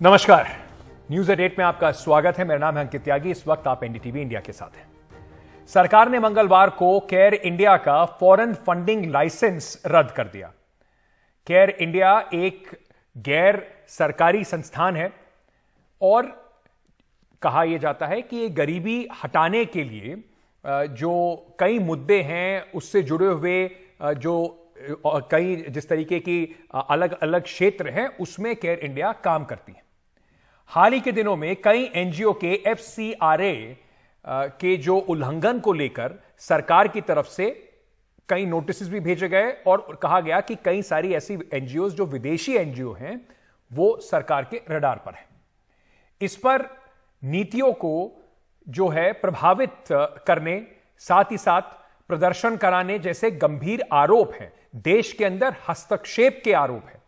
नमस्कार, news at में आपका स्वागत है। मेरा नाम है अंकित त्यागी। इस वक्त आप एनडीटीवी इंडिया के साथ हैं। सरकार ने मंगलवार को केयर इंडिया का फॉरेन फंडिंग लाइसेंस रद्द कर दिया। केयर इंडिया एक गैर सरकारी संस्थान है और कहा यह जाता है कि ये गरीबी हटाने के लिए जो कई मुद्दे हैं उससे जुड़े हुए जो कई जिस तरीके की अलग अलग क्षेत्र हैं उसमें केयर इंडिया काम करती है। हाल ही के दिनों में कई एनजीओ के एफसीआरए के जो उल्लंघन को लेकर सरकार की तरफ से कई नोटिस भी भेजे गए और कहा गया कि कई सारी ऐसी एनजीओ जो विदेशी एनजीओ हैं वो सरकार के रडार पर है। इस पर नीतियों को जो है प्रभावित करने, साथ ही साथ प्रदर्शन कराने जैसे गंभीर आरोप हैं। देश के अंदर हस्तक्षेप के आरोप है।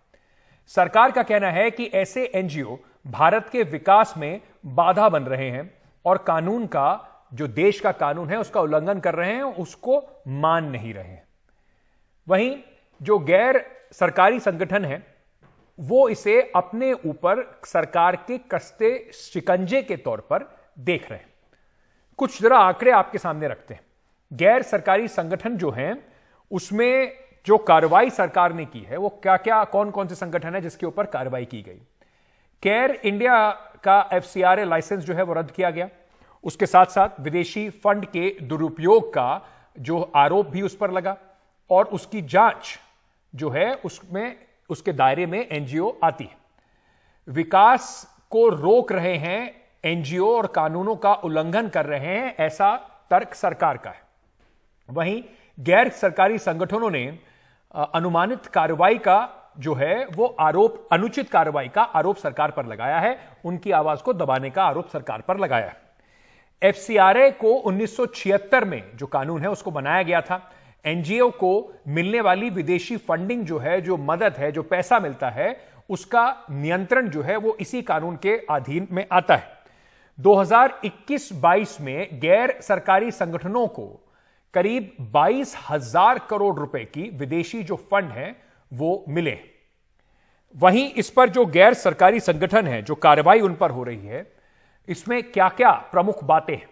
सरकार का कहना है कि ऐसे एनजीओ भारत के विकास में बाधा बन रहे हैं और कानून का, जो देश का कानून है, उसका उल्लंघन कर रहे हैं, उसको मान नहीं रहे हैं। वहीं जो गैर सरकारी संगठन है वो इसे अपने ऊपर सरकार के कसते शिकंजे के तौर पर देख रहे हैं। कुछ जरा आंकड़े आपके सामने रखते हैं। गैर सरकारी संगठन जो हैं उसमें जो कार्रवाई सरकार ने की है वो क्या क्या, कौन कौन से संगठन है जिसके ऊपर कार्रवाई की गई। केयर इंडिया का एफसीआरए लाइसेंस जो है वो रद्द किया गया। उसके साथ साथ विदेशी फंड के दुरुपयोग का जो आरोप भी उस पर लगा और उसकी जांच जो है उसमें उसके दायरे में एनजीओ आती है। विकास को रोक रहे हैं एनजीओ और कानूनों का उल्लंघन कर रहे हैं, ऐसा तर्क सरकार का है। वहीं गैर सरकारी संगठनों ने अनुमानित कार्रवाई का जो है वो आरोप, अनुचित कार्रवाई का आरोप सरकार पर लगाया है। उनकी आवाज को दबाने का आरोप सरकार पर लगाया है। एफसीआरए को 1976 में जो कानून है उसको बनाया गया था। एनजीओ को मिलने वाली विदेशी फंडिंग जो है, जो मदद है, जो पैसा मिलता है, उसका नियंत्रण जो है वो इसी कानून के अधीन में आता है। 2021-22 में गैर सरकारी संगठनों को करीब 22,000 करोड़ रुपए की विदेशी जो फंड है वो मिले। वहीं इस पर जो गैर सरकारी संगठन है, जो कार्रवाई उन पर हो रही है, इसमें क्या क्या प्रमुख बातें हैं।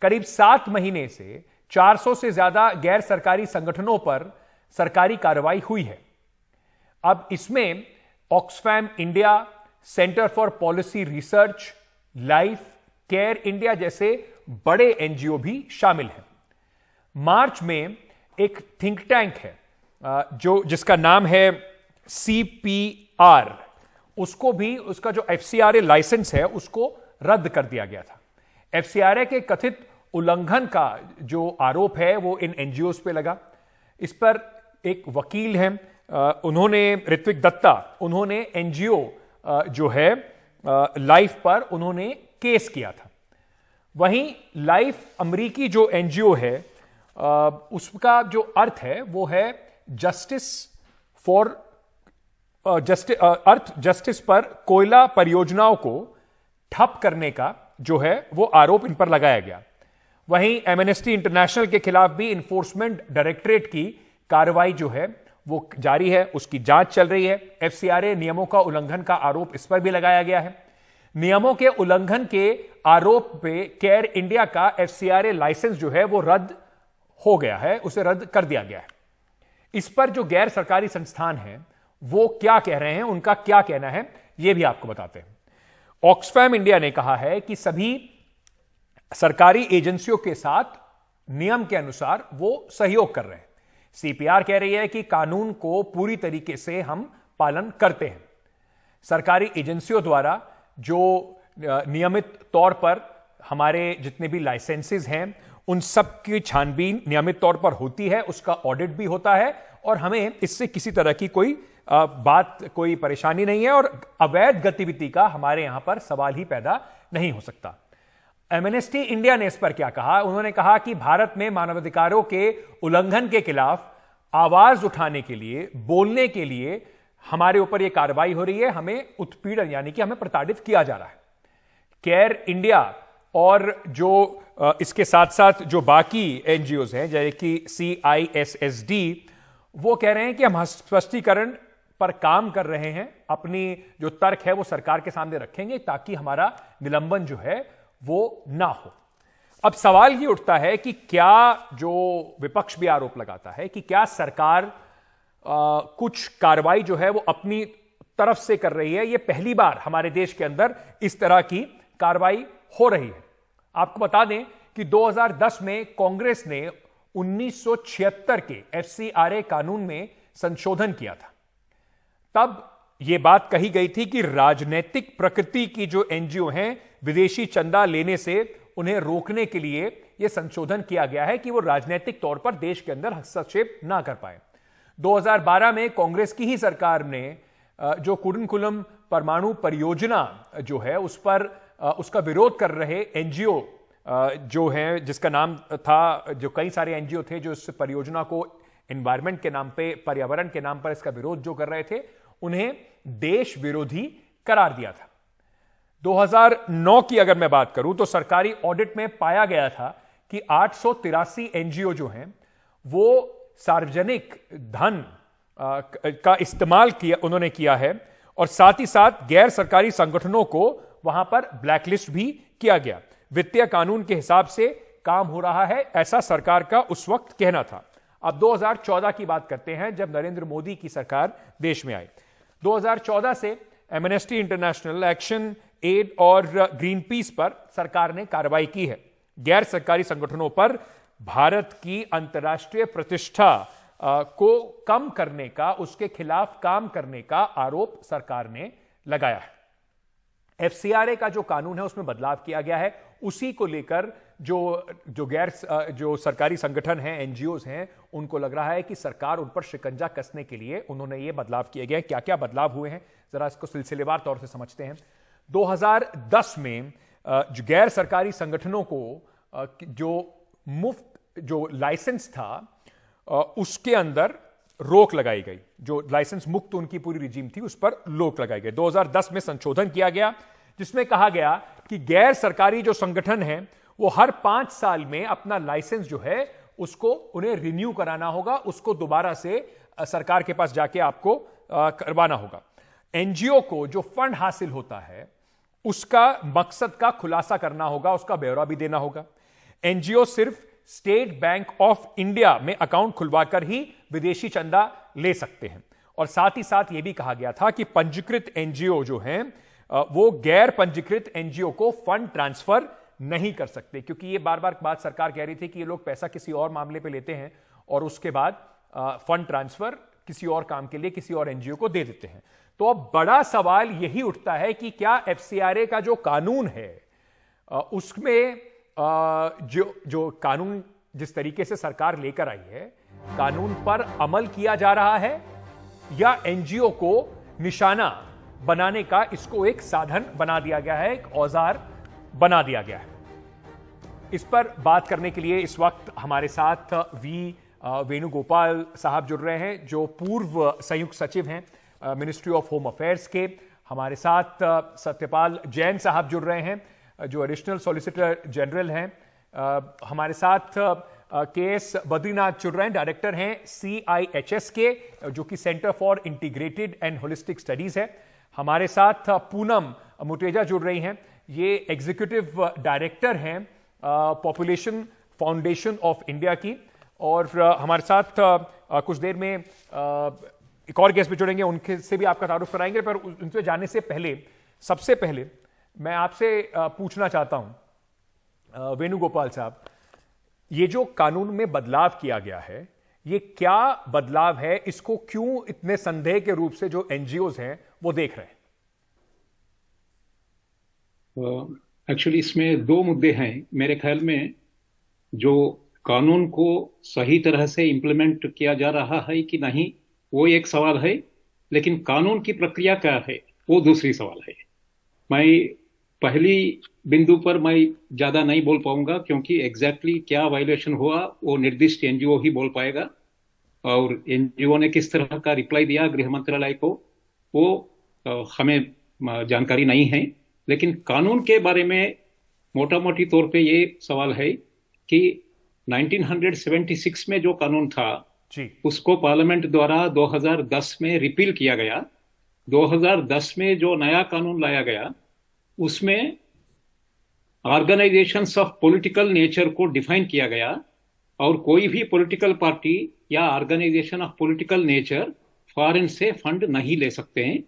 करीब 7 महीने से 400 से ज्यादा गैर सरकारी संगठनों पर सरकारी कार्रवाई हुई है। अब इसमें Oxfam India, centre for policy research, life, care India जैसे बड़े एनजीओ भी शामिल हैं। मार्च में एक थिंक टैंक है जो जिसका नाम है सीपीआर, उसको भी, उसका जो एफसीआरए लाइसेंस है उसको रद्द कर दिया गया था। एफसीआरए के कथित उल्लंघन का जो आरोप है वो इन एनजीओ पे लगा। इस पर एक वकील हैं, उन्होंने, ऋत्विक दत्ता, उन्होंने एनजीओ जो है लाइफ पर उन्होंने केस किया था। वहीं लाइफ अमेरिकी जो एनजीओ है उसका जो अर्थ है वो है जस्टिस फॉर अर्थ जस्टिस पर कोयला परियोजनाओं को ठप करने का जो है वो आरोप इन पर लगाया गया। वहीं एमनेस्टी इंटरनेशनल के खिलाफ भी इन्फोर्समेंट डायरेक्टरेट की कार्रवाई जो है वो जारी है, उसकी जांच चल रही है। एफसीआरए नियमों का उल्लंघन का आरोप इस पर भी लगाया गया है। नियमों के उल्लंघन के आरोप पे केयर इंडिया का एफसीआरए लाइसेंस जो है वो रद्द हो गया है, उसे रद्द कर दिया गया है। इस पर जो गैर सरकारी संस्थान हैं वो क्या कह रहे हैं, उनका क्या कहना है, यह भी आपको बताते हैं। ऑक्सफैम इंडिया ने कहा है कि सभी सरकारी एजेंसियों के साथ नियम के अनुसार वो सहयोग कर रहे हैं। सीपीआर कह रही है कि कानून को पूरी तरीके से हम पालन करते हैं। सरकारी एजेंसियों द्वारा जो नियमित तौर पर हमारे जितने भी लाइसेंसेस हैं उन सब की छानबीन नियमित तौर पर होती है, उसका ऑडिट भी होता है और हमें इससे किसी तरह की कोई कोई परेशानी नहीं है और अवैध गतिविधि का हमारे यहां पर सवाल ही पैदा नहीं हो सकता। एमनेस्टी इंडिया ने इस पर क्या कहा, उन्होंने कहा कि भारत में मानवाधिकारों के उल्लंघन के खिलाफ आवाज उठाने के लिए, बोलने के लिए हमारे ऊपर यह कार्रवाई हो रही है, हमें उत्पीड़न यानी कि हमें प्रताड़ित किया जा रहा है। केयर इंडिया और जो इसके साथ साथ जो बाकी एनजीओज हैं जैसे कि CISSD, वो कह रहे हैं कि हम स्पष्टीकरण पर काम कर रहे हैं, अपनी जो तर्क है वो सरकार के सामने रखेंगे ताकि हमारा निलंबन जो है वो ना हो। अब सवाल ये उठता है कि क्या, जो विपक्ष भी आरोप लगाता है कि क्या सरकार कुछ कार्रवाई जो है वो अपनी तरफ से कर रही है। ये पहली बार हमारे देश के अंदर इस तरह की कार्रवाई हो रही है। आपको बता दें कि 2010 में कांग्रेस ने 1976 के एफसीआरए कानून में संशोधन किया था। तब यह बात कही गई थी कि राजनीतिक प्रकृति की जो एनजीओ हैं, विदेशी चंदा लेने से उन्हें रोकने के लिए यह संशोधन किया गया है कि वो राजनीतिक तौर पर देश के अंदर हस्तक्षेप ना कर पाए। 2012 में कांग्रेस की ही सरकार ने जो कुडनकुलम परमाणु परियोजना जो है उस पर उसका विरोध कर रहे एनजीओ जो है, जिसका नाम था, जो कई सारे एनजीओ थे जो इस परियोजना को एनवायरमेंट के नाम पे, पर्यावरण के नाम पर इसका विरोध जो कर रहे थे, उन्हें देश विरोधी करार दिया था। 2009 की अगर मैं बात करूं तो सरकारी ऑडिट में पाया गया था कि 883 एनजीओ जो हैं वो सार्वजनिक धन का इस्तेमाल उन्होंने किया है, और साथ ही साथ गैर सरकारी संगठनों को वहां पर ब्लैकलिस्ट भी किया गया। वित्तीय कानून के हिसाब से काम हो रहा है, ऐसा सरकार का उस वक्त कहना था। अब 2014 की बात करते हैं, जब नरेंद्र मोदी की सरकार देश में आई। 2014 से एमनेस्टी इंटरनेशनल, एक्शन एड और ग्रीन पीस पर सरकार ने कार्रवाई की है। गैर सरकारी संगठनों पर भारत की अंतर्राष्ट्रीय प्रतिष्ठा को कम करने का, उसके खिलाफ काम करने का आरोप सरकार ने लगाया है। एफसीआरए का जो कानून है उसमें बदलाव किया गया है। उसी को लेकर जो सरकारी संगठन हैं, एनजीओज हैं, उनको लग रहा है कि सरकार उन पर शिकंजा कसने के लिए उन्होंने ये बदलाव किए गए। क्या क्या बदलाव हुए हैं, जरा इसको सिलसिलेवार तौर से समझते हैं। 2010 में जो गैर सरकारी संगठनों को जो मुफ्त जो लाइसेंस था उसके अंदर रोक लगाई गई। जो लाइसेंस मुक्त उनकी पूरी रिजीम थी उस पर रोक लगाई गई। 2010 में संशोधन किया गया जिसमें कहा गया कि गैर सरकारी जो संगठन हैं वो हर 5 साल में अपना लाइसेंस जो है उसको उन्हें रिन्यू कराना होगा, उसको दोबारा से सरकार के पास जाके आपको करवाना होगा। एनजीओ को जो फंड हासिल होता है उसका मकसद का खुलासा करना होगा, उसका ब्यौरा भी देना होगा। एनजीओ सिर्फ स्टेट बैंक ऑफ इंडिया में अकाउंट खुलवाकर ही विदेशी चंदा ले सकते हैं। और साथ ही साथ यह भी कहा गया था कि पंजीकृत एनजीओ जो हैं वो गैर पंजीकृत एनजीओ को फंड ट्रांसफर नहीं कर सकते, क्योंकि ये बार बार बात सरकार कह रही थी कि ये लोग पैसा किसी और मामले पे लेते हैं और उसके बाद फंड ट्रांसफर किसी और काम के लिए किसी और एनजीओ को दे देते हैं। तो अब बड़ा सवाल यही उठता है कि क्या एफसीआरए का जो कानून है उसमें जो कानून जिस तरीके से सरकार लेकर आई है, कानून पर अमल किया जा रहा है या एनजीओ को निशाना बनाने का इसको एक साधन बना दिया गया है, एक औजार बना दिया गया है। इस पर बात करने के लिए इस वक्त हमारे साथ वी वेणुगोपाल साहब जुड़ रहे हैं, जो पूर्व संयुक्त सचिव हैं मिनिस्ट्री ऑफ होम अफेयर्स के। हमारे साथ सत्यपाल जैन साहब जुड़ रहे हैं जो एडिशनल सॉलिसिटर जनरल हैं। हमारे साथ केएस बद्रीनाथ जुड़ रहे हैं, डायरेक्टर हैं CIHS के, जो कि centre for integrated and holistic studies है। हमारे साथ पूनम मुटेजा जुड़ रही हैं, ये एग्जीक्यूटिव डायरेक्टर हैं पॉपुलेशन फाउंडेशन ऑफ इंडिया की। और हमारे साथ कुछ देर में एक और गेस्ट भी जुड़ेंगे, उनके से भी आपका तारुफ कराएंगे। पर उनसे जाने से पहले सबसे पहले मैं आपसे पूछना चाहता हूं वेणुगोपाल साहब, ये जो कानून में बदलाव किया गया है, ये क्या बदलाव है? इसको क्यों इतने संदेह के रूप से जो एनजीओज हैं वो देख रहे हैं? एक्चुअली इसमें 2 मुद्दे हैं मेरे ख्याल में। जो कानून को सही तरह से इंप्लीमेंट किया जा रहा है कि नहीं, वो एक सवाल है, लेकिन कानून की प्रक्रिया क्या है वो दूसरी सवाल है। मैं पहली बिंदु पर मैं ज्यादा नहीं बोल पाऊंगा, क्योंकि एग्जैक्टली क्या वायलेशन हुआ वो निर्दिष्ट एनजीओ ही बोल पाएगा, और एनजीओ ने किस तरह का रिप्लाई दिया गृह मंत्रालय को वो हमें जानकारी नहीं है। लेकिन कानून के बारे में मोटा मोटी तौर पे ये सवाल है कि 1976 में जो कानून था जी। उसको पार्लियामेंट द्वारा 2010 में रिपील किया गया। 2010 में जो नया कानून लाया गया उसमें ऑर्गेनाइजेशंस ऑफ पॉलिटिकल नेचर को डिफाइन किया गया, और कोई भी पॉलिटिकल पार्टी या organisation of political nature foreign से फंड नहीं ले सकते हैं।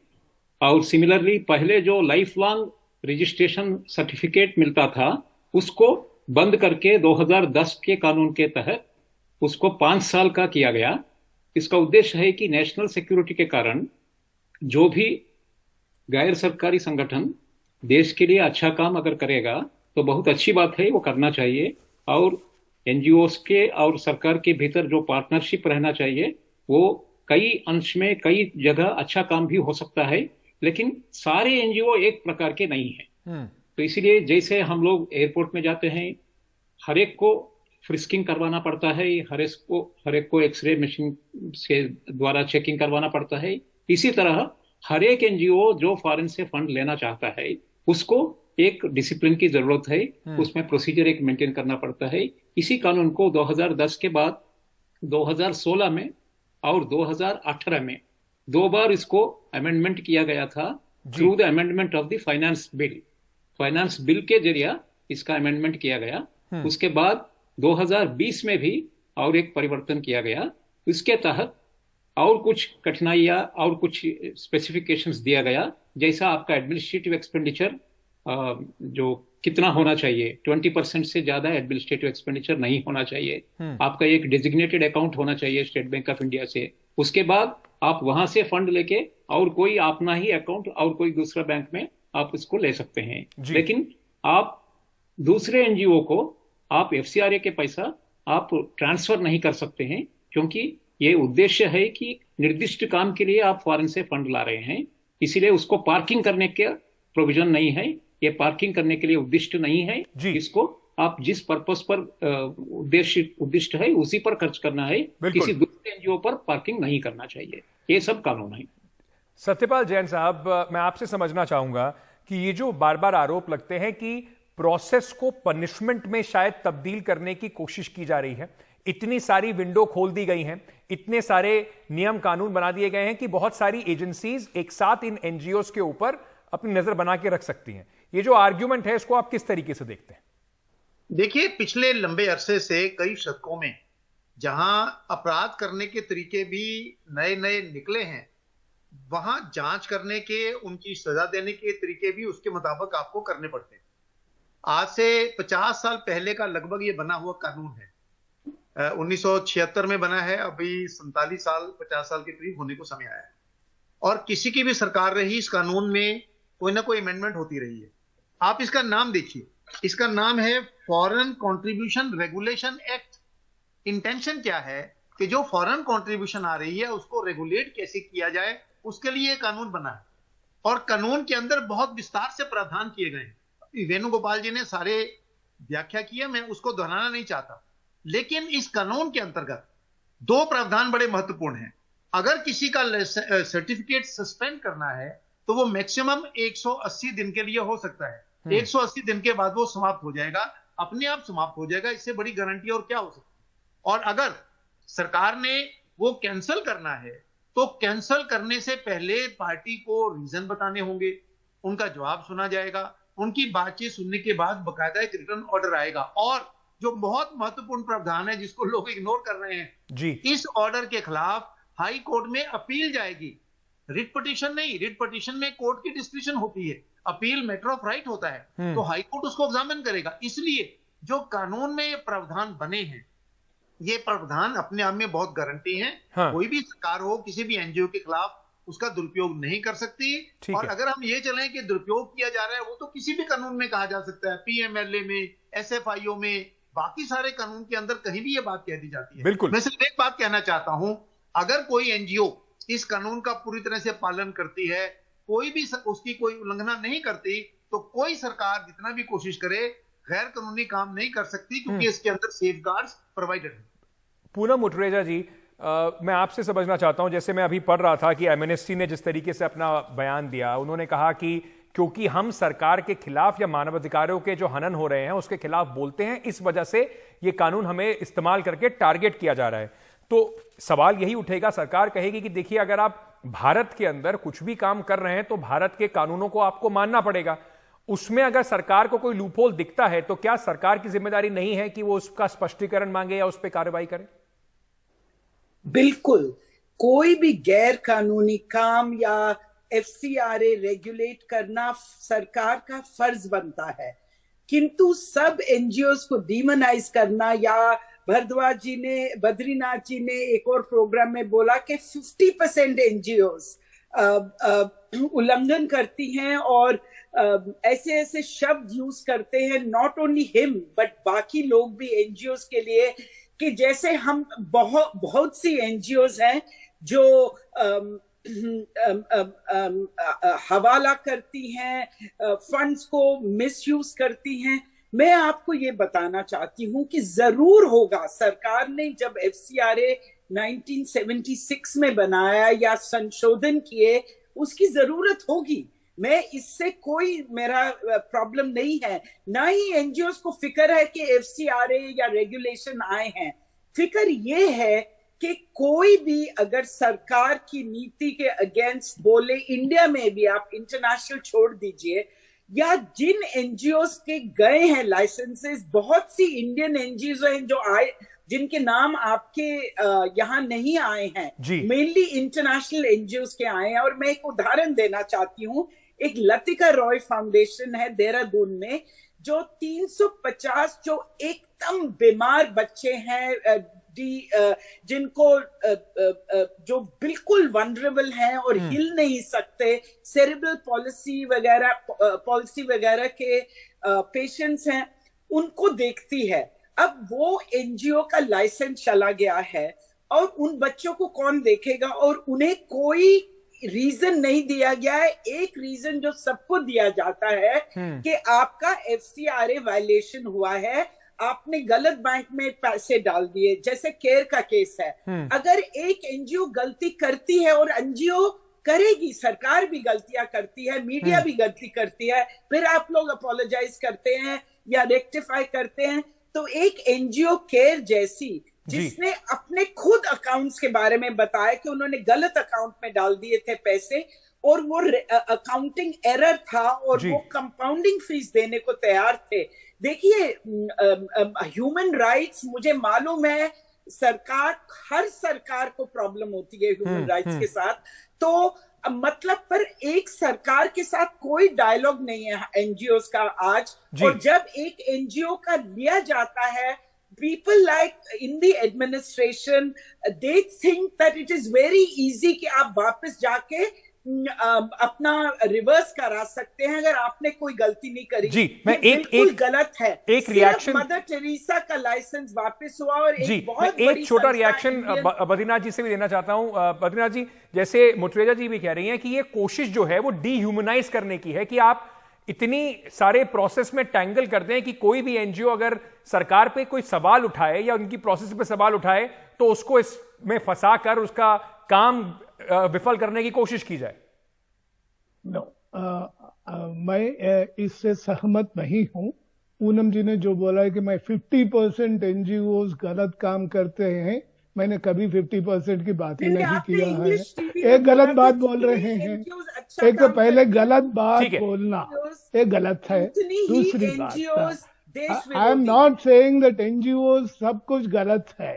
और सिमिलरली पहले जो लाइफ लॉन्ग रजिस्ट्रेशन सर्टिफिकेट मिलता था उसको बंद करके 2010 के कानून के तहत उसको 5 साल का किया गया। इसका उद्देश्य है कि नेशनल सिक्योरिटी के कारण जो भी गैर सरकारी संगठन देश के लिए अच्छा काम अगर करेगा तो बहुत अच्छी बात है, वो करना चाहिए। और एनजीओस के और सरकार के भीतर जो पार्टनरशिप रहना चाहिए वो कई अंश में कई जगह अच्छा काम भी हो सकता है, लेकिन सारे एनजीओ एक प्रकार के नहीं हैं। तो इसीलिए जैसे हम लोग एयरपोर्ट में जाते हैं, हर एक को फ्रिस्किंग करवाना पड़ता है, हर एक को एक्सरे मशीन से द्वारा चेकिंग करवाना पड़ता है। इसी तरह हर एक एनजीओ जो फॉरेन से फंड लेना चाहता है उसको एक डिसिप्लिन की जरूरत है, उसमें प्रोसीजर एक मेंटेन करना पड़ता है। इसी कानून को 2010 के बाद 2016 में और 2018 में 2 बार इसको अमेंडमेंट किया गया था through the amendment of the finance bill. Finance bill के जरिए इसका अमेंडमेंट किया गया। उसके बाद 2020 में भी और एक परिवर्तन किया गया। इसके तहत और कुछ कठिनाइयां और कुछ स्पेसिफिकेशंस दिया गया, जैसा आपका एडमिनिस्ट्रेटिव एक्सपेंडिचर जो कितना होना चाहिए, 20% से ज्यादा एडमिनिस्ट्रेटिव एक्सपेंडिचर नहीं होना चाहिए। आपका एक डेजिग्नेटेड अकाउंट होना चाहिए स्टेट बैंक ऑफ इंडिया से। उसके बाद आप वहां से फंड लेके और कोई अपना ही अकाउंट और कोई दूसरा बैंक में आप इसको ले सकते हैं। लेकिन आप दूसरे एनजीओ को आप एफसीआरए के पैसा आप ट्रांसफर नहीं कर सकते हैं, क्योंकि ये उद्देश्य है कि निर्दिष्ट काम के लिए आप फॉरेन से फंड ला रहे हैं, इसीलिए उसको पार्किंग करने का प्रोविजन नहीं है। ये पार्किंग करने के लिए उद्दिष्ट नहीं है। इसको आप जिस पर्पस पर उद्दिष्ट है उसी पर खर्च करना है, किसी दूसरे एनजीओ पर पार्किंग नहीं करना चाहिए। ये सब कानून है। सत्यपाल जैन साहब, मैं आपसे समझना चाहूंगा कि ये जो बार बार आरोप लगते हैं कि प्रोसेस को पनिशमेंट में शायद तब्दील करने की कोशिश की जा रही है, इतनी सारी विंडो खोल दी गई हैं, इतने सारे नियम कानून बना दिए गए हैं कि बहुत सारी एजेंसीज एक साथ इन एनजीओस के ऊपर अपनी नजर बना के रख सकती हैं। ये जो आर्ग्यूमेंट है इसको आप किस तरीके से देखते हैं? देखिए, पिछले लंबे अरसे से कई शतकों में जहां अपराध करने के तरीके भी नए नए निकले हैं, वहां जांच करने के, उनकी सजा देने के तरीके भी उसके मुताबिक आपको करने पड़ते हैं। आज से 50 साल पहले का लगभग ये बना हुआ कानून है। 1976 में बना है, अभी 47 साल 50 साल के करीब होने को समय आया है। और किसी की भी सरकार रही, इस कानून में कोई ना कोई अमेंडमेंट होती रही है। आप इसका नाम देखिए, इसका नाम है foreign contribution regulation act. Intention क्या है कि जो फॉरेन कंट्रीब्यूशन आ रही है उसको रेगुलेट कैसे किया जाए, उसके लिए कानून बना है। और कानून के अंदर बहुत विस्तार से प्रावधान किए गए हैं। वेणुगोपाल जी ने सारे व्याख्या की है, मैं उसको दोहराना नहीं चाहता। लेकिन इस कानून के अंतर्गत 2 प्रावधान बड़े महत्वपूर्ण हैं। अगर किसी का सर्टिफिकेट सस्पेंड करना है तो वो मैक्सिमम 180 दिन के लिए हो सकता है। 180 दिन के बाद वो समाप्त हो जाएगा, अपने आप समाप्त हो जाएगा। इससे बड़ी गारंटी और क्या हो सकती है। और अगर सरकार ने वो कैंसिल करना है तो कैंसिल करने से पहले पार्टी को रीजन बताने होंगे, उनका जवाब सुना जाएगा, उनकी बातचीत सुनने के बाद बकायदा एक रिटर्न ऑर्डर आएगा। और जो बहुत महत्वपूर्ण प्रावधान है जिसको लोग इग्नोर कर रहे हैं जी, इस ऑर्डर के खिलाफ हाई कोर्ट में अपील जाएगी। रिट पिटीशन नहीं, रिट पिटीशन में कोर्ट की डिस्क्रिप्शन होती है, अपील मैटर ऑफ राइट होता है, तो हाई कोर्ट उसको एग्जामिन करेगा। इसलिए जो कानून में ये प्रावधान बने हैं, ये प्रावधान अपने आप में बहुत गारंटी है। कोई भी सरकार हो, किसी भी एनजीओ के खिलाफ उसका दुरुपयोग नहीं कर सकती। और अगर हम ये चलें कि दुरुपयोग किया जा रहा है, वो तो किसी भी कानून में कहा जा सकता है, पीएमएलए में, एसएफआईओ में, बाकी सारे कानून के अंदर कहीं भी ये बात कह दी जाती है। बिल्कुल। मैं सिर्फ एक बात कहना चाहता हूं, अगर कोई एनजीओ इस कानून का पूरी तरह से पालन करती है, कोई भी उसकी कोई उल्लंघना नहीं करती, तो कोई सरकार जितना भी कोशिश करे गैर कानूनी काम नहीं कर सकती, क्योंकि इसके अंदर सेफगार्ड्स प्रोवाइडेड है। पूनम मुटरेजा जी, मैं आपसे समझना चाहता हूं, जैसे मैं अभी पढ़ रहा था कि एमनेस्टी ने जिस तरीके से अपना बयान दिया, उन्होंने कहा कि क्योंकि हम सरकार के खिलाफ या मानवाधिकारों के जो हनन हो रहे हैं उसके खिलाफ बोलते हैं, इस वजह से ये कानून हमें इस्तेमाल करके टारगेट किया जा रहा है। तो सवाल यही उठेगा, सरकार कहेगी कि देखिए अगर आप भारत के अंदर कुछ भी काम कर रहे हैं तो भारत के कानूनों को आपको मानना पड़ेगा। उसमें अगर सरकार को कोई लूपहोल दिखता है तो क्या सरकार की जिम्मेदारी नहीं है कि वो उसका स्पष्टीकरण मांगे या उस पर कार्रवाई करे? बिल्कुल, कोई भी गैर कानूनी काम या एफसीआरए रेगुलेट करना सरकार का फर्ज बनता है, किंतु सब एनजीओस को डीमोनाइज करना, या बद्रीनाथ जी ने एक और प्रोग्राम में बोला कि 50% एनजीओस उल्लंघन करती हैं और ऐसे ऐसे शब्द यूज करते हैं, नॉट ओनली हिम बट बाकी लोग भी एनजीओस के लिए, कि जैसे हम बहुत सी एनजीओस हैं जो हवाला करती हैं, फंड्स को मिसयूज करती हैं। मैं आपको ये बताना चाहती हूं कि जरूर होगा, सरकार ने जब एफसीआरए 1976 में बनाया या संशोधन किए, उसकी जरूरत होगी। मैं इससे कोई मेरा प्रॉब्लम नहीं है, ना ही एनजीओस को फिक्र है कि एफसीआरए या रेगुलेशन आए हैं। फिक्र ये है कि कोई भी अगर सरकार की नीति के अगेंस्ट बोले, इंडिया में भी, आप इंटरनेशनल छोड़ दीजिए, या जिन एनजीओस के गए हैं लाइसेंसेस, बहुत सी इंडियन एनजीओ हैं जो आए, जिनके नाम आपके यहाँ नहीं आए हैं, मेनली इंटरनेशनल एनजीओस के आए हैं। और मैं एक उदाहरण देना चाहती हूँ, एक लतिका रॉय फाउंडेशन है देहरादून में, जो 350 जो एकदम बीमार बच्चे हैं, जिनको जो बिल्कुल वनरेबल हैं और हिल नहीं सकते, सेरेब्रल पॉलिसी वगैरह के पेशेंट्स हैं, उनको देखती है। अब वो एनजीओ का लाइसेंस चला गया है और उन बच्चों को कौन देखेगा, और उन्हें कोई रीजन नहीं दिया गया है। एक रीजन जो सबको दिया जाता है कि आपका एफसीआरए वायलेशन हुआ है, आपने गलत बैंक में पैसे डाल दिए, जैसे केयर का केस है। अगर एक एनजीओ गलती करती है, और एनजीओ करेगी, सरकार भी गलतियां करती है, मीडिया भी गलती करती है, फिर आप लोग अपोलोजाइज करते हैं या रेक्टिफाई करते हैं, तो एक एनजीओ केयर जैसी, जिसने अपने खुद अकाउंट्स के बारे में बताया कि उन्होंने गलत अकाउंट में डाल दिए थे पैसे, और वो अकाउंटिंग एरर था, और वो कंपाउंडिंग फीस देने को तैयार थे। देखिए, ह्यूमन राइट्स, मुझे मालूम है हर सरकार को प्रॉब्लम होती है ह्यूमन राइट्स के साथ, तो मतलब पर एक सरकार के साथ कोई डायलॉग नहीं है एनजीओस का आज। और जब एक एनजीओ का लिया जाता है, people like in the administration, they think that it is very easy कि आप वापस जाके अपना रिवर्स करा सकते हैं अगर आपने कोई गलती नहीं करी। जी, मैं बिल्कुल गलत है। एक रिएक्शन, मदर टेरेसा का लाइसेंस वापस हुआ, और एक बहुत मैं एक छोटा रिएक्शन बद्रीनाथ जी से भी देना चाहता हूं। बद्रीनाथ जी, जैसे मुटरेजा जी भी कह रही हैं कि ये कोशिश जो है वो डीह्यूमनाइज करने की है, कि आप इतनी सारे प्रोसेस में टैंगल करते हैं कि कोई भी एनजीओ अगर सरकार पे कोई सवाल उठाए या उनकी प्रोसेस पे सवाल उठाए तो उसको इसमें फंसा कर उसका काम विफल करने की कोशिश की जाए। मैं इससे सहमत नहीं हूं। पूनम जी ने जो बोला है कि मैं 50% एनजीओ गलत काम करते हैं, मैंने कभी 50% की बात ही नहीं किया है। एक गलत बात बोल रहे हैं, एक तो पहले गलत बात बोलना ये गलत है। दूसरी बात, I am not saying that NGO सब कुछ गलत है।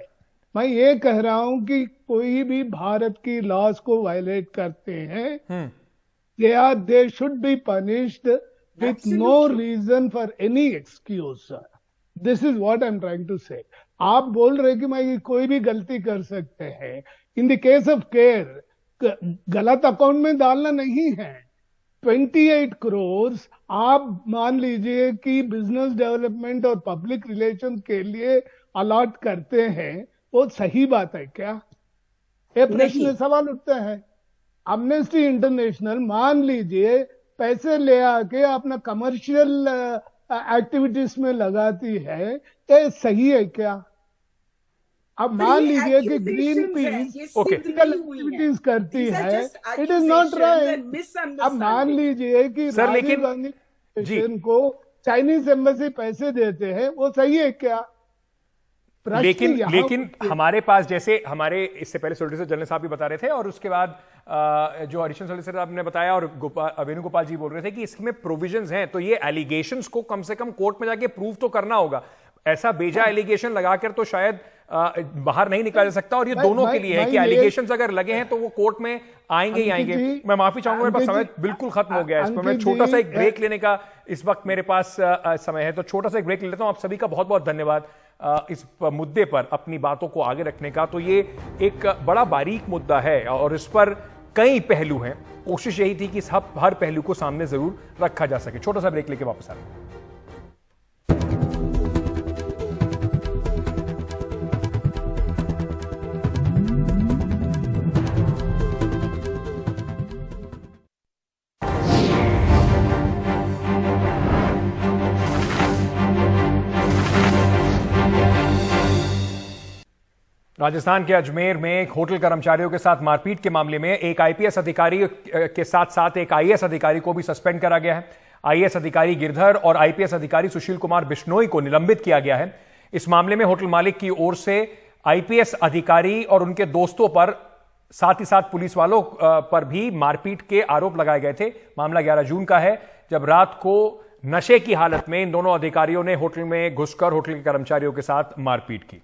मैं ये कह रहा हूं कि कोई भी भारत की लॉज को वायलेट करते हैं, they should be punished with no reason for any excuse. This is what I'm trying to say. आप बोल रहे कि मैं कोई भी गलती कर सकते हैं। In the case of care, गलत अकाउंट में डालना नहीं है। 28 करोड़ आप मान लीजिए कि बिजनेस डेवलपमेंट और पब्लिक रिलेशन के लिए अलॉट करते हैं, वो सही बात है क्या? ये प्रश्न सवाल उठता है। एमनेस्टी इंटरनेशनल मान लीजिए पैसे ले आके अपना कमर्शियल एक्टिविटीज में लगाती है, ये सही है क्या? अब मान लीजिए कि ग्रीन पीस एक्टिविटीज करती है, इट इज नॉट राइट। अब मान लीजिए कि राजीव गांधी को चाइनीज एम्बेसी पैसे देते हैं, वो सही है क्या? लेकिन हमारे पास, जैसे हमारे इससे पहले सोलिसिटर जनरल साहब भी बता रहे थे और उसके बाद जो एडिशनल सोलिसिटर साहब ने बताया और वेणुगोपाल जी बोल रहे थे कि इसमें प्रोविजंस हैं, तो ये एलिगेशंस को कम से कम कोर्ट में जाके प्रूव तो करना होगा। ऐसा बेजा एलिगेशन लगाकर तो शायद बाहर नहीं निकला जा सकता, और ये दोनों के लिए है कि एलिगेशंस अगर लगे हैं तो वो कोर्ट में आएंगे ही आएंगे। मैं माफी चाहूंगा, मेरे पास समय बिल्कुल खत्म हो गया है। इस पर मैं छोटा सा एक ब्रेक लेने का इस वक्त मेरे पास समय है, तो छोटा सा एक ब्रेक ले लेता हूं। आप सभी का बहुत बहुत धन्यवाद इस मुद्दे पर अपनी बातों को आगे रखने का। तो ये एक बड़ा बारीक मुद्दा है और इस पर कई पहलू हैं। कोशिश यही थी कि हर पहलू को सामने जरूर रखा जा सके। छोटा सा ब्रेक लेके वापस आ रहे हैं। राजस्थान के अजमेर में एक होटल कर्मचारियों के साथ मारपीट के मामले में एक आईपीएस अधिकारी के साथ साथ एक आईएएस अधिकारी को भी सस्पेंड करा गया है। आईएएस अधिकारी गिरधर और आईपीएस अधिकारी सुशील कुमार बिश्नोई को निलंबित किया गया है। इस मामले में होटल मालिक की ओर से आईपीएस अधिकारी और उनके दोस्तों पर, साथ ही साथ पुलिस वालों पर भी मारपीट के आरोप लगाए गए थे। मामला 11 जून का है, जब रात को नशे की हालत में इन दोनों अधिकारियों ने होटल में घुसकर होटल के कर्मचारियों के साथ मारपीट की।